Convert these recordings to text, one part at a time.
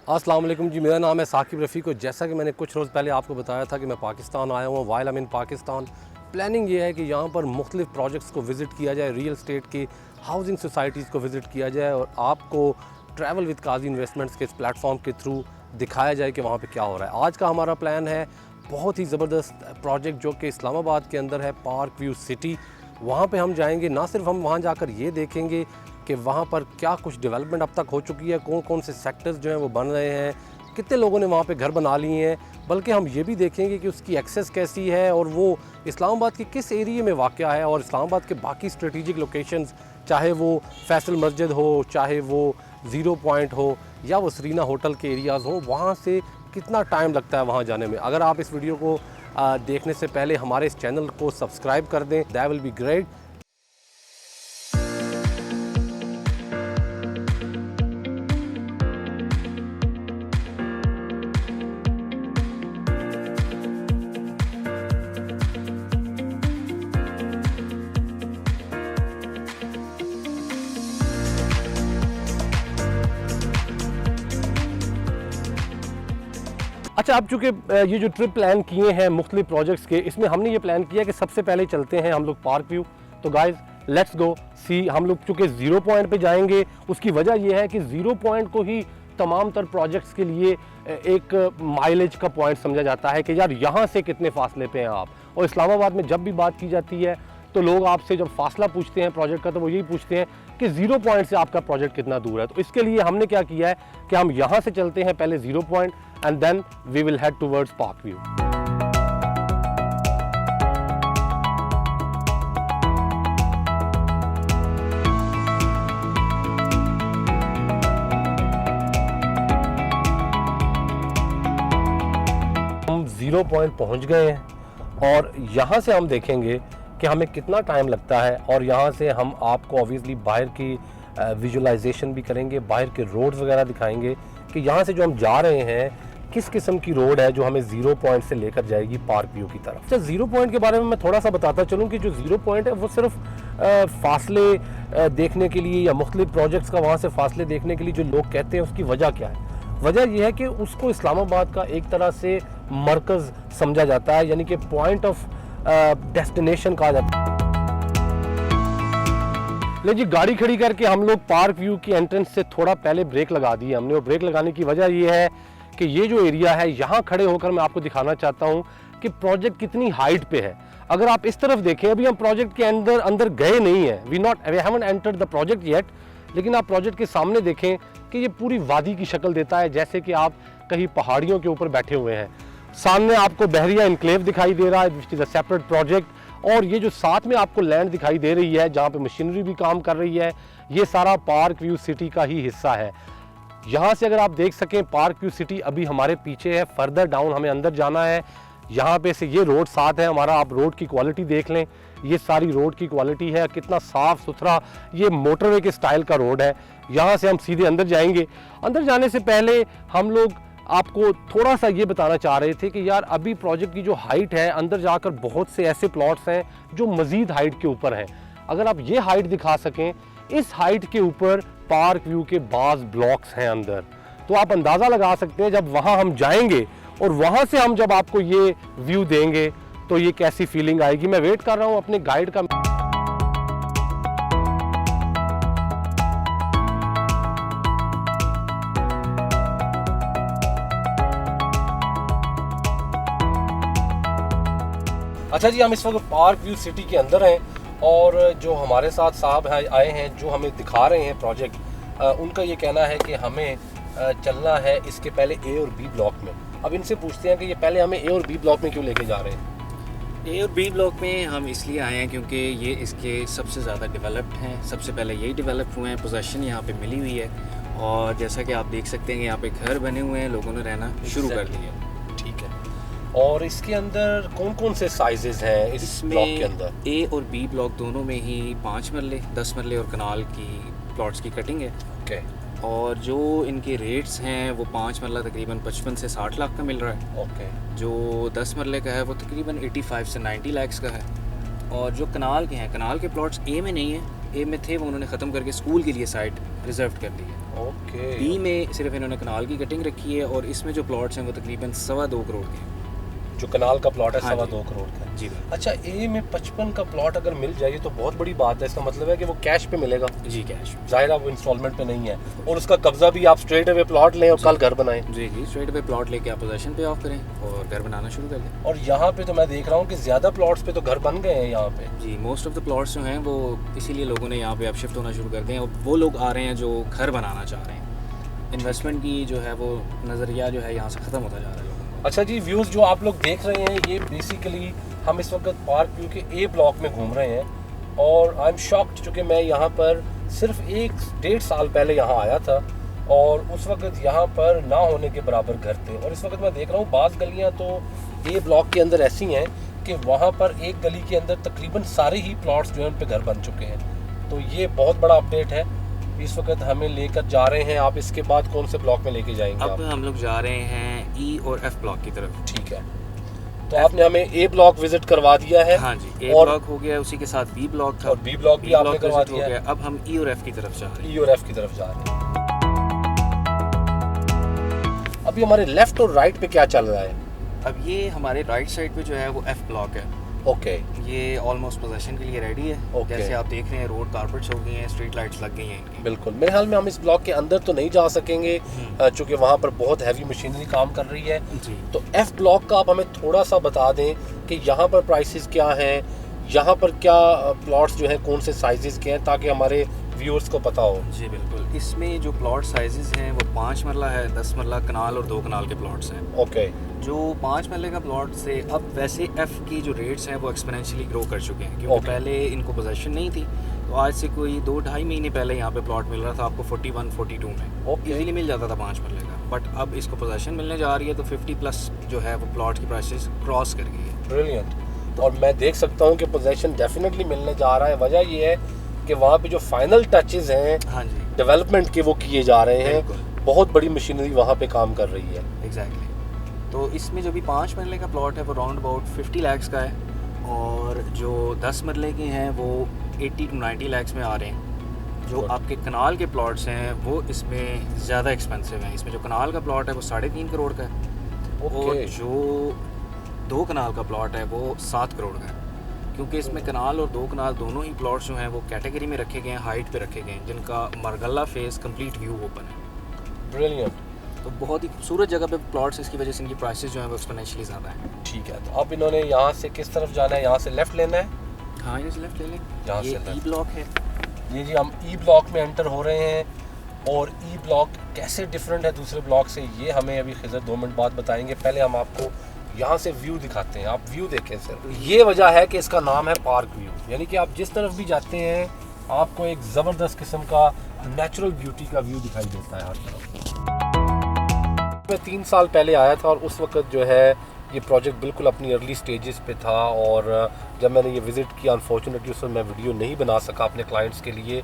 अस्सलाम वालेकुम जी, मेरा नाम है साकिब रफ़ीक। और जैसा कि मैंने कुछ रोज़ पहले आपको बताया था कि मैं पाकिस्तान आया हूँ। While I am in Pakistan, planning ये है कि यहाँ पर मुख्तलिफ़ प्रोजेक्ट्स को विज़िट किया जाए, रियल स्टेट की हाउसिंग सोसाइटीज़ को विज़िट किया जाए और आपको ट्रैवल विद काजी इन्वेस्टमेंट्स के इस प्लेटफॉर्म के थ्रू दिखाया जाए कि वहाँ पर क्या हो रहा है। आज का हमारा प्लान है बहुत ही ज़बरदस्त प्रोजेक्ट जो कि इस्लामाबाद के अंदर है, पार्क व्यू सिटी। वहाँ पे हम जाएंगे, ना सिर्फ हम वहाँ जाकर ये देखेंगे कि वहाँ पर क्या कुछ डेवलपमेंट अब तक हो चुकी है, कौन कौन से सेक्टर्स जो हैं वो बन रहे हैं, कितने लोगों ने वहाँ पे घर बना लिए हैं, बल्कि हम ये भी देखेंगे कि उसकी एक्सेस कैसी है और वो इस्लामाबाद के किस एरिए में वाक़या है और इस्लामाबाद के बाकी स्ट्रेटिजिक लोकेशंस, चाहे वो फैसल मस्जिद हो, चाहे वो ज़ीरो पॉइंट हो या वो सरीना होटल के एरियाज़ हो, वहाँ से कितना टाइम लगता है वहाँ जाने में। अगर आप इस वीडियो को देखने से पहले हमारे इस चैनल को सब्सक्राइब कर दें, दैट विल बी ग्रेट। अच्छा, अब चूँकि ये जो ट्रिप प्लान किए हैं मुख्तलिफ प्रोजेक्ट्स के, इसमें हमने ये प्लान किया कि सबसे पहले चलते हैं हम लोग पार्क व्यू। तो गाइस लेट्स गो सी। हम लोग चूँकि ज़ीरो पॉइंट पे जाएंगे, उसकी वजह ये है कि ज़ीरो पॉइंट को ही तमाम तर प्रोजेक्ट्स के लिए एक माइलेज का पॉइंट समझा जाता है कि यार यहाँ से कितने फासले पे हैं आप। और इस्लामाबाद में जब भी बात की जाती है तो लोग आपसे जब फासला पूछते हैं प्रोजेक्ट का, तो वो यही पूछते हैं कि ज़ीरो पॉइंट से आपका प्रोजेक्ट कितना दूर है। तो इसके लिए हमने क्या किया है कि हम यहाँ से चलते हैं पहले zero point and then we will head towards Parkview. हम ज़ीरो पॉइंट पहुंच गए हैं और यहाँ से हम देखेंगे कि हमें कितना टाइम लगता है और यहाँ से हम आपको ऑब्वियसली बाहर की विजुअलाइजेशन भी करेंगे, बाहर के रोड्स वगैरह दिखाएंगे कि यहाँ से जो हम जा रहे हैं किस किस्म की रोड है जो हमें ज़ीरो पॉइंट से लेकर जाएगी पार्क व्यू की तरफ। अच्छा, ज़ीरो पॉइंट के बारे में मैं थोड़ा सा बताता चलूँ कि जो ज़ीरो पॉइंट है वो सिर्फ फासले देखने के लिए या मुख्तलिफ प्रोजेक्ट्स का वहाँ से फासले देखने के लिए जो लोग कहते हैं, उसकी वजह क्या है? वजह यह है कि उसको इस्लामाबाद का एक तरह से मरकज़ समझा जाता है, यानी कि पॉइंट ऑफ डेस्टिनेशन कहा जाता है। ले जी, गाड़ी खड़ी करके हम लोग पार्क व्यू की एंट्रेंस से थोड़ा पहले ब्रेक लगा दी हमने। और ब्रेक लगाने की वजह यह है कि ये जो एरिया है, यहाँ खड़े होकर मैं आपको दिखाना चाहता हूँ कि प्रोजेक्ट कितनी हाइट पे है। अगर आप इस तरफ देखें, अभी हम प्रोजेक्ट के अंदर गए नहीं हैं, we haven't entered the project yet, लेकिन आप प्रोजेक्ट के सामने देखें कि ये पूरी वादी की शक्ल देता है, जैसे कि आप कहीं पहाड़ियों के ऊपर बैठे हुए हैं। सामने आपको बहरिया इनक्लेव दिखाई दे रहा है, which is a separate project. और ये जो साथ में आपको लैंड दिखाई दे रही है जहाँ पे मशीनरी भी काम कर रही है, ये सारा पार्क व्यू सिटी का ही हिस्सा है। यहाँ से अगर आप देख सकें, पार्क व्यू सिटी अभी हमारे पीछे है, फर्दर डाउन हमें अंदर जाना है। यहाँ पे से ये रोड साथ है हमारा, आप रोड की क्वालिटी देख लें, ये सारी रोड की क्वालिटी है, कितना साफ़ सुथरा, ये मोटरवे के स्टाइल का रोड है। यहाँ से हम सीधे अंदर जाएंगे। अंदर जाने से पहले हम लोग आपको थोड़ा सा ये बताना चाह रहे थे कि यार अभी प्रोजेक्ट की जो हाइट है, अंदर जाकर बहुत से ऐसे प्लॉट्स हैं जो मज़ीद हाइट के ऊपर हैं। अगर आप ये हाइट दिखा सकें, इस हाइट के ऊपर पार्क व्यू के बाज़ ब्लॉक्स हैं अंदर, तो आप अंदाज़ा लगा सकते हैं जब वहाँ हम जाएंगे और वहाँ से हम जब आपको ये व्यू देंगे तो ये कैसी फीलिंग आएगी। मैं वेट कर रहा हूँ अपने गाइड का। अच्छा जी, हम इस वक्त पार्क व्यू सिटी के अंदर हैं और जो हमारे साथ साहब आए हैं जो हमें दिखा रहे हैं प्रोजेक्ट, उनका ये कहना है कि हमें चलना है इसके पहले ए और बी ब्लॉक में। अब इनसे पूछते हैं कि ये पहले हमें ए और बी ब्लॉक में क्यों लेके जा रहे हैं। ए और बी ब्लॉक में हम इसलिए आए हैं क्योंकि ये इसके सबसे ज़्यादा डेवलप्ड हैं, सबसे पहले यही डेवलप हुए हैं, पोजेसन यहाँ पे मिली हुई है और जैसा कि आप देख सकते हैं यहाँ पे घर बने हुए हैं, लोगों ने रहना शुरू कर दिया। ठीक है, और इसके अंदर कौन कौन से साइजेस हैं इस ब्लॉक के अंदर? ए और बी ब्लॉक दोनों में ही 5 मरले, 10 मरले और कनाल की प्लॉट्स की कटिंग है। ओके। और जो इनके रेट्स हैं वो 5 मरला तकरीबन 55 से 60 लाख का मिल रहा है। ओके। जो 10 मरले का है वो तकरीबन 85 से 90 लाख का है। और जो कनाल के हैं, कनाल के प्लॉट्स ए में नहीं है, ए में थे वो उन्होंने ख़त्म करके स्कूल के लिए साइट रिजर्व कर दी है। ओके। बी में सिर्फ इन्होंने कनाल की कटिंग रखी है और इसमें जो प्लॉट्स हैं वो तकरीबन 2.25 करोड़ के हैं। जो कनाल का प्लॉट है हाँ जी। 2.25 करोड़ का है। जी बिल्कुल। अच्छा, ए में 55 का प्लॉट अगर मिल जाए तो बहुत बड़ी बात है। इसका मतलब है कि वो कैश पे मिलेगा, जी कैश। जाहिर है वो इंस्टॉलमेंट पे नहीं है, और उसका कब्जा भी आप स्ट्रेट अवे प्लॉट लें और कल घर बनाएं। जी जी, स्ट्रेट पे प्लॉट लेके आप पोजेशन पे ऑफ करें और घर बनाना शुरू कर दें। और यहाँ पे तो मैं देख रहा हूँ कि ज़्यादा प्लॉट्स पे तो घर बन गए हैं यहाँ पे। जी, मोस्ट ऑफ द प्लॉट्स जो हैं वो इसीलिए लोगों ने यहाँ पे अब शिफ्ट होना शुरू कर दिए हैं और वो लोग आ रहे हैं जो घर बनाना चाह रहे हैं। इन्वेस्टमेंट की जो है वो नज़रिया जो है यहाँ से ख़त्म होता जा रहा है लोगों का। अच्छा जी, व्यूज़ जो आप लोग देख रहे हैं ये बेसिकली हम इस वक्त पार्क व्यू के ए ब्लॉक में घूम रहे हैं और आई एम शॉक्ड, चूँकि मैं यहाँ पर सिर्फ 1-1.5 साल पहले यहाँ आया था और उस वक्त यहाँ पर ना होने के बराबर घर थे, और इस वक्त मैं देख रहा हूँ बाज़ गलियाँ तो ए ब्लॉक के अंदर ऐसी हैं कि वहाँ पर एक गली के अंदर तकरीबन सारे ही प्लॉट्स जो हैं उन पे घर बन चुके हैं। तो ये बहुत बड़ा अपडेट है। इस वक्त हमें लेकर जा रहे हैं आप, इसके बाद कौन से ब्लॉक में लेके जाएंगे अब आप? हम लोग जा रहे हैं ई और एफ ब्लॉक की तरफ। ठीक है, तो आपने हमें ए ब्लॉक विजिट करवा दिया है। हाँ जी, ए और ब्लॉक हो गया, उसी के साथ बी ब्लॉक था और बी ब्लॉक भी आपने करवा visit हो दिया है। गया। अब हम ई और एफ की तरफ जा रहे हैं। ई और एफ की तरफ जा रहे हैं। अभी हमारे लेफ्ट और राइट पे क्या चल रहा है? अब ये हमारे राइट साइड पे जो है वो एफ ब्लॉक है। ओके। ये ऑलमोस्ट पोजेशन के लिए रेडी है। ओके। जैसे आप देख रहे हैं रोड कारपेट्स हो गई हैं, स्ट्रीट लाइट्स लग गई हैं इनकी। बिल्कुल, मेरे ख्याल में हम इस ब्लॉक के अंदर तो नहीं जा सकेंगे चूँकि वहाँ पर बहुत हैवी मशीनरी काम कर रही है। जी। तो एफ ब्लॉक का आप हमें थोड़ा सा बता दें कि यहाँ पर प्राइसेस क्या हैं, यहाँ पर क्या प्लॉट्स जो हैं कौन से साइजेस के हैं, ताकि हमारे व्यूअर्स को पता हो। जी बिल्कुल। इसमें जो प्लॉट साइजेस हैं वो 5 मरला है, 10 मरला कनाल और 2 कनाल के प्लॉट्स हैं। ओके। जो 5 मरले का प्लॉट से अब वैसे एफ की जो रेट्स हैं वो एक्सपोनेंशियली ग्रो कर चुके हैं, क्योंकि ओके। पहले इनको पोजेशन नहीं थी। तो आज से कोई 2-2.5 महीने पहले यहाँ पे प्लॉट मिल रहा था आपको 41-42 में। ओके। इजीली मिल जाता था 5 मरले का, बट अब इसको पोजेशन मिलने जा रही है तो 50+ जो है वो प्लॉट की प्राइसेस क्रॉस कर गई है। ब्रिलियंट। और मैं देख सकता हूँ कि पोजेशन डेफिनेटली मिलने जा रहा है। वजह ये है कि वहाँ पे जो फाइनल टचेस हैं हाँ जी, डेवलपमेंट के वो किए जा रहे हैं। बिल्कुल। बहुत बड़ी मशीनरी वहाँ पे काम कर रही है। एग्जैक्टली। तो इसमें जो भी 5 मरले का प्लॉट है वो राउंड अबाउट 50 लाख का है और जो 10 मरले के हैं वो 80 to 90 लाख में आ रहे हैं। जो Good. आपके कनाल के प्लॉट्स हैं वो इसमें ज़्यादा एक्सपेंसिव हैं। इसमें जो कनाल का प्लॉट है वो 3.5 करोड़ का है और ओके। जो 2 कनाल का प्लॉट है वो 7 करोड़ का है, क्योंकि इसमें कनाल और 2 कनाल दोनों ही प्लॉट्स जो हैं वो कैटेगरी में रखे गए हैं, हाइट पे रखे गए हैं, जिनका Margalla face complete view open है। ब्रिलियंट। तो बहुत ही खूबसूरत जगह पे प्लॉट्स, इसकी वजह से इनकी प्राइसेस जो हैं वो एक्सपोनेंशियली ज़्यादा हैं। ठीक है, तो अब इन्होंने यहाँ से किस तरफ जाना है? यहाँ से लेफ्ट लेना है? हाँ, ये लेफ्ट ले लें। यहाँ ये से ई left। ब्लॉक है। ये जी हम ई ब्लॉक में एंटर हो रहे हैं और ई ब्लॉक कैसे डिफरेंट है दूसरे ब्लॉक से ये हमें अभी खिज़र 2 मिनट बाद बताएंगे। पहले हम आपको यहाँ से व्यू दिखाते हैं। आप व्यू देखें सर। ये वजह है कि इसका नाम है पार्क व्यू, यानी कि आप जिस तरफ भी जाते हैं आपको एक ज़बरदस्त किस्म का नेचुरल ब्यूटी का व्यू दिखाई देता है हर तरफ। मैं 3 साल पहले आया था और उस वक्त जो है ये प्रोजेक्ट बिल्कुल अपनी अर्ली स्टेजेस पे था और जब मैंने ये विज़िट किया अनफॉर्चुनेटली उस वक्त मैं वीडियो नहीं बना सका अपने क्लाइंट्स के लिए,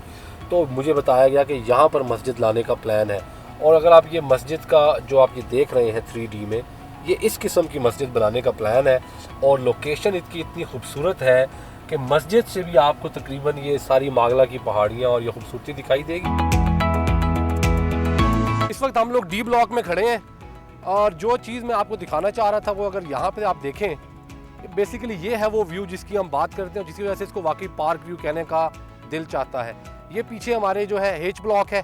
तो मुझे बताया गया कि यहाँ पर मस्जिद लाने का प्लान है। और अगर आप ये मस्जिद का जो आप ये देख रहे हैं 3D में, ये इस किस्म की मस्जिद बनाने का प्लान है और लोकेशन इसकी इतनी खूबसूरत है कि मस्जिद से भी आपको तकरीबन ये सारी मागला की पहाड़ियाँ और ये खूबसूरती दिखाई देगी। इस वक्त हम लोग डी ब्लॉक में खड़े हैं और जो चीज़ मैं आपको दिखाना चाह रहा था वो अगर यहाँ पे आप देखें, बेसिकली ये है वो व्यू जिसकी हम बात करते हैं, जिसकी वजह से इसको वाकई पार्क व्यू कहने का दिल चाहता है। ये पीछे हमारे जो है एच ब्लॉक है।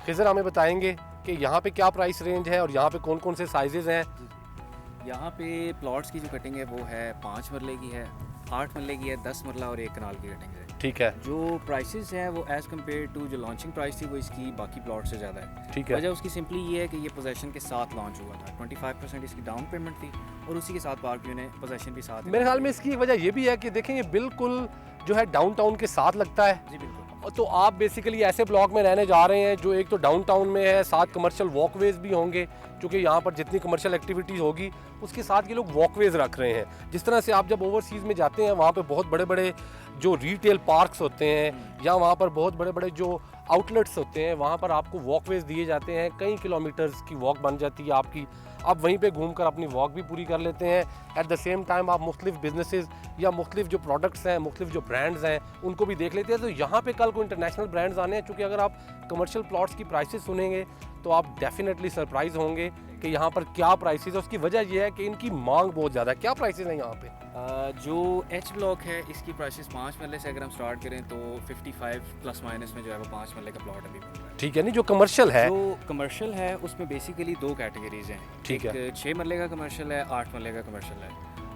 खिज़र हमें बताएंगे कि यहाँ पे क्या प्राइस रेंज है और यहाँ पे कौन कौन से साइजेस हैं। यहाँ पे प्लॉट्स की जो कटिंग है वो है 5 मरले की है, 8 मरले की है, 10 मरला और 1 कनाल की कटिंग है। ठीक है। जो प्राइसेस हैं वो एज़ कम्पेयर टू जो लॉन्चिंग प्राइस थी वो इसकी बाकी प्लॉट से ज़्यादा है। ठीक है। वजह उसकी सिंपली ये है कि ये पोजेशन के साथ लॉन्च हुआ था। 25% इसकी डाउन पेमेंट थी और उसी के साथ पार्क व्यू ने पोजेशन भी साथ। मेरे ख्याल में इसकी एक वजह ये भी है कि देखें ये बिल्कुल जो है डाउनटाउन के साथ लगता है। जी बिल्कुल। तो आप बेसिकली ऐसे ब्लॉक में रहने जा रहे हैं जो एक तो डाउनटाउन में है, साथ कमर्शियल वॉकवेज भी होंगे, क्योंकि यहाँ पर जितनी कमर्शियल एक्टिविटीज़ होगी उसके साथ ये लोग वॉकवेज रख रहे हैं। जिस तरह से आप जब ओवरसीज़ में जाते हैं वहाँ पे बहुत बड़े बड़े जो रिटेल पार्क्स होते हैं या वहाँ पर बहुत बड़े बड़े जो आउटलेट्स होते हैं, वहाँ पर आपको वॉकवेज दिए जाते हैं। कई किलोमीटर्स की वॉक बन जाती है आपकी। आप वहीं पे घूमकर अपनी वॉक भी पूरी कर लेते हैं। एट द सेम टाइम आप मुख्तलिफ बिजनेसेस या मुख्तलिफ जो प्रोडक्ट्स हैं, मुख्तलिफ जो ब्रांड्स हैं, उनको भी देख लेते हैं। तो यहाँ पे कल को इंटरनेशनल ब्रांड्स आने हैं, चूँकि अगर आप कमर्शियल प्लॉट्स की प्राइसेस सुनेंगे तो आप डेफिनेटली सरप्राइज होंगे कि यहाँ पर क्या प्राइसेस है। उसकी वजह यह है कि इनकी मांग बहुत ज़्यादा है। क्या प्राइसेस हैं यहाँ पे? जो एच ब्लॉक है इसकी प्राइसेस 5 मरले से अगर हम स्टार्ट करें तो 55 प्लस माइनस में जो है वो 5 मरले का प्लॉट अभी मिल रहा है। ठीक है, नहीं जो कमर्शियल है, जो कमर्शियल है उसमें बेसिकली 2 कैटेगरीज हैं। ठीक है, 6 मरले का कमर्शियल है, 8 मरले का कमर्शियल है।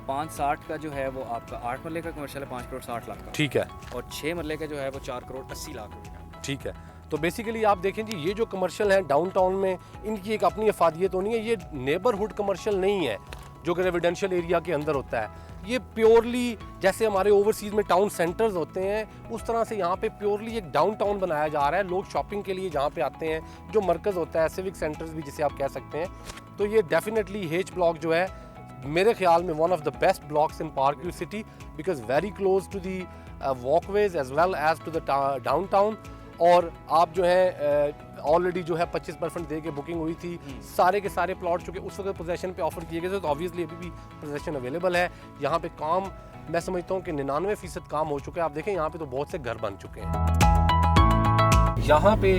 560 का जो है वो आपका 8 मरले का कमर्शियल है 5 करोड़ 60 लाख का। ठीक है, और 6 मरले का जो है वो 4 करोड़ 80 लाख रुपए का। ठीक है। तो बेसिकली आप देखें जी, ये जो कमर्शियल है डाउनटाउन में, इनकी एक अपनी अफादियत होनी है। ये नेबरहुड कमर्शियल नहीं है जो कि रेजिडेंशियल एरिया के अंदर होता है। ये प्योरली जैसे हमारे ओवरसीज़ में टाउन सेंटर्स होते हैं, उस तरह से यहाँ पे प्योरली एक डाउनटाउन बनाया जा रहा है। लोग शॉपिंग के लिए जहाँ पे आते हैं, जो मरकज़ होता है, सिविक सेंटर्स भी जिसे आप कह सकते हैं। तो ये डेफिनेटली हेच ब्लॉक जो है मेरे ख्याल में one of the best blocks in Park View City, because very close to the walkways as well as to the downtown. और आप जो है ऑलरेडी जो है 25% दे के बुकिंग हुई थी। सारे के सारे प्लॉट चूँकि उस वक्त पोजेशन पे ऑफर किए गए थे, तो ऑब्वियसली अभी भी पोजेशन अवेलेबल है। यहाँ पे काम मैं समझता हूँ कि 99% काम हो चुका है। आप देखें यहाँ पे तो बहुत से घर बन चुके हैं। यहाँ पे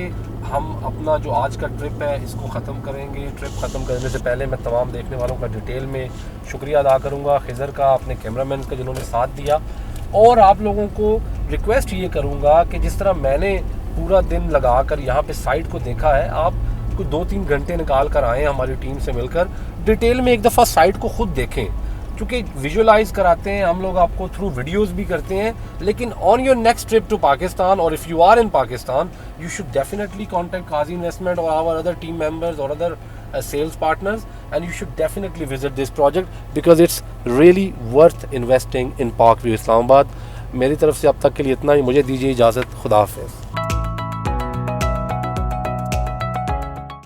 हम अपना जो आज का ट्रिप है इसको ख़त्म करेंगे। ट्रिप ख़त्म करने से पहले मैं तमाम देखने वालों का डिटेल में शुक्रिया अदा करूँगा, खिज़र का, अपने कैमरामैन का जिन्होंने साथ दिया। और आप लोगों को रिक्वेस्ट ये करूँगा कि जिस तरह मैंने पूरा दिन लगाकर यहाँ पे साइट को देखा है, आप कुछ 2-3 घंटे निकाल कर आएँ हमारी टीम से मिलकर, डिटेल में एक दफ़ा साइट को खुद देखें। क्योंकि विजुअलाइज कराते हैं हम लोग आपको थ्रू वीडियोस भी करते हैं, लेकिन on your next trip to Pakistan और if you are in Pakistan, you should definitely contact Kazi investment और आवर अदर टीम मेंबर्स और other sales partners, and you should definitely visit this project because it's really worth investing in Park View Islamabad. मेरी तरफ से अब तक के लिए इतना ही। मुझे दीजिए इजाज़त। खुदा हाफ़िज़।